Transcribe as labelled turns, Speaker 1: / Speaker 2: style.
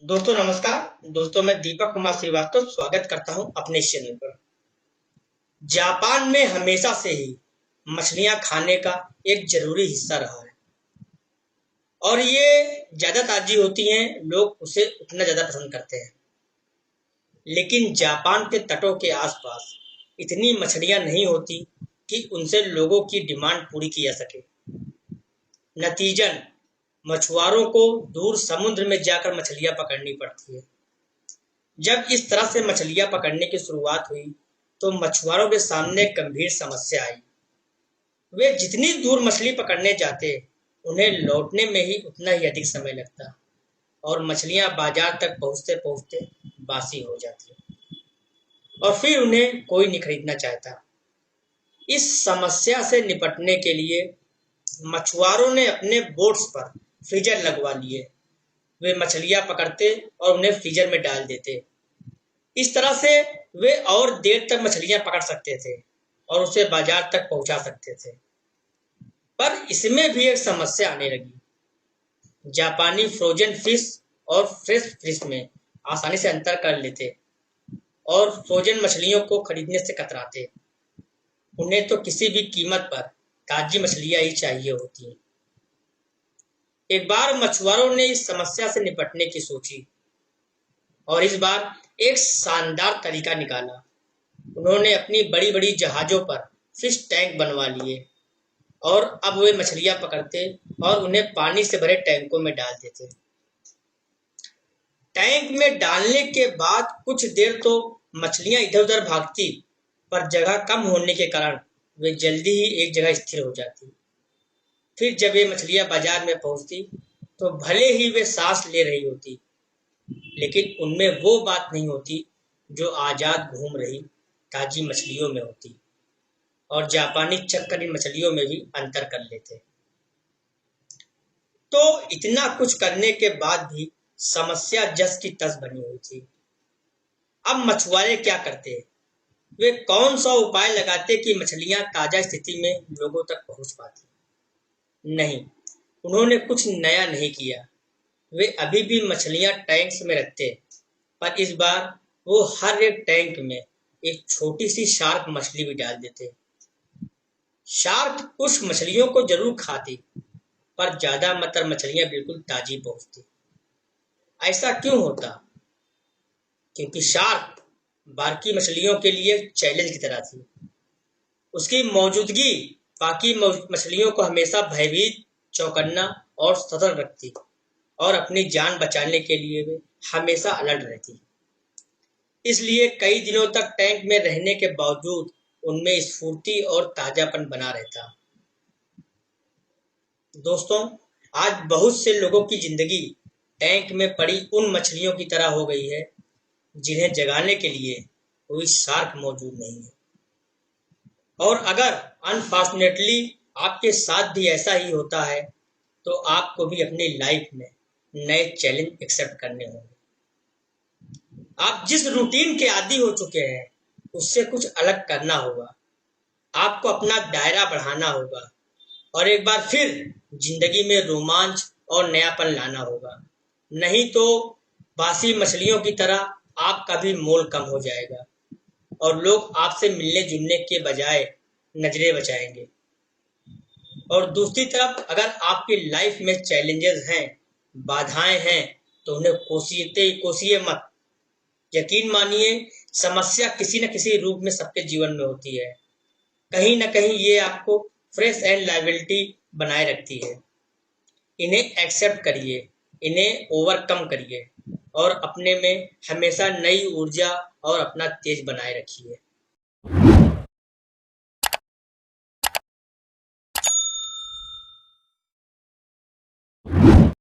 Speaker 1: दोस्तों नमस्कार। दोस्तों मैं दीपक कुमार श्रीवास्तव स्वागत करता हूं अपने इस चैनल पर। जापान में हमेशा से ही मछलियां खाने का एक जरूरी हिस्सा रहा है और ये ज्यादा ताजी होती हैं, लोग उसे उतना ज्यादा पसंद करते हैं। लेकिन जापान के तटों के आसपास इतनी मछलियां नहीं होती कि उनसे लोगों की डिमांड पूरी की जा सके। नतीजन मछुआरों को दूर समुद्र में जाकर मछलियां पकड़नी पड़ती है। जब इस तरह से मछलियां पकड़ने की शुरुआत हुई तो मछुआरों के सामने एक गंभीर समस्या आई। वे जितनी दूर मछली पकड़ने जाते, उन्हें लौटने में ही उतना ही अधिक समय लगता और मछलियां बाजार तक पहुंचते पहुंचते बासी हो जाती और फिर उन्हें कोई नहीं खरीदना चाहता। इस समस्या से निपटने के लिए मछुआरों ने अपने बोट्स पर फ्रीजर लगवा लिए। वे मछलियां पकड़ते और उन्हें फ्रीजर में डाल देते। इस तरह से वे और देर तक मछलियां पकड़ सकते थे और उसे बाजार तक पहुंचा सकते थे। पर इसमें भी एक समस्या आने लगी। जापानी फ्रोजन फिश और फ्रेश फिश में आसानी से अंतर कर लेते और फ्रोजन मछलियों को खरीदने से कतराते। उन्हें तो किसी भी कीमत पर ताजी मछलियां ही चाहिए होती। एक बार मछुआरों ने इस समस्या से निपटने की सोची और इस बार एक शानदार तरीका निकाला। उन्होंने अपनी बड़ी-बड़ी जहाज़ों पर फिश टैंक बनवा लिए और अब वे मछलियां पकड़ते और उन्हें पानी से भरे टैंकों में डाल देते। टैंक में डालने के बाद कुछ देर तो मछलियां इधर-उधर भागती, पर जगह कम होने के कारण वे जल्दी ही एक जगह स्थिर हो जाती। फिर जब ये मछलियां बाजार में पहुंचती, तो भले ही वे सांस ले रही होती, लेकिन उनमें वो बात नहीं होती जो आजाद घूम रही ताजी मछलियों में होती। और जापानी चक्कर इन मछलियों में भी अंतर कर लेते। तो इतना कुछ करने के बाद भी समस्या जस की तस बनी हुई थी। अब मछुआरे क्या करते? वे कौन सा उपाय लगाते कि मछलियां ताजा स्थिति में लोगों तक पहुंच पाती? नहीं, उन्होंने कुछ नया नहीं किया। वे अभी भी मछलियां टैंक्स में रखते, पर इस बार वो हर एक टैंक में एक छोटी सी शार्क मछली भी डाल देते। शार्क कुछ मछलियों को जरूर खाती, पर ज्यादा मात्रा मछलियां बिल्कुल ताजी पहुंचती। ऐसा क्यों होता? क्योंकि शार्क बाकी मछलियों के लिए चैलेंज की तरह थी। उसकी मौजूदगी बाकी मछलियों को हमेशा भयभीत, चौकन्ना और सतर्क रखती और अपनी जान बचाने के लिए वे हमेशा अलर्ट रहती। इसलिए कई दिनों तक टैंक में रहने के बावजूद उनमें स्फूर्ति और ताजापन बना रहता। दोस्तों, आज बहुत से लोगों की जिंदगी टैंक में पड़ी उन मछलियों की तरह हो गई है जिन्हें जगाने के लिए कोई शार्क मौजूद नहीं है। और अगर अनफॉर्चुनेटली आपके साथ भी ऐसा ही होता है, तो आपको भी अपनी लाइफ में नए चैलेंज एक्सेप्ट करने होंगे। आप जिस रूटीन के आदी हो चुके हैं, उससे कुछ अलग करना होगा। आपको अपना दायरा बढ़ाना होगा और एक बार फिर जिंदगी में रोमांच और नयापन लाना होगा। नहीं तो बासी मछलियों की तरह आपका भी मोल कम हो जाएगा और लोग आपसे मिलने जुलने के बजाय नजरें बचाएंगे। और दूसरी तरफ अगर आपकी लाइफ में चैलेंजेस हैं, बाधाएं हैं, तो उन्हें कोसिए मत। यकीन मानिए, समस्या किसी न किसी रूप में सबके जीवन में होती है। कहीं न कहीं ये आपको फ्रेश एंड लायबिलिटी बनाए रखती है। इन्हें एक्सेप्ट करिए, इन्हें ओवरकम करिए और अपने में हमेशा नई ऊर्जा और अपना तेज बनाए रखिए।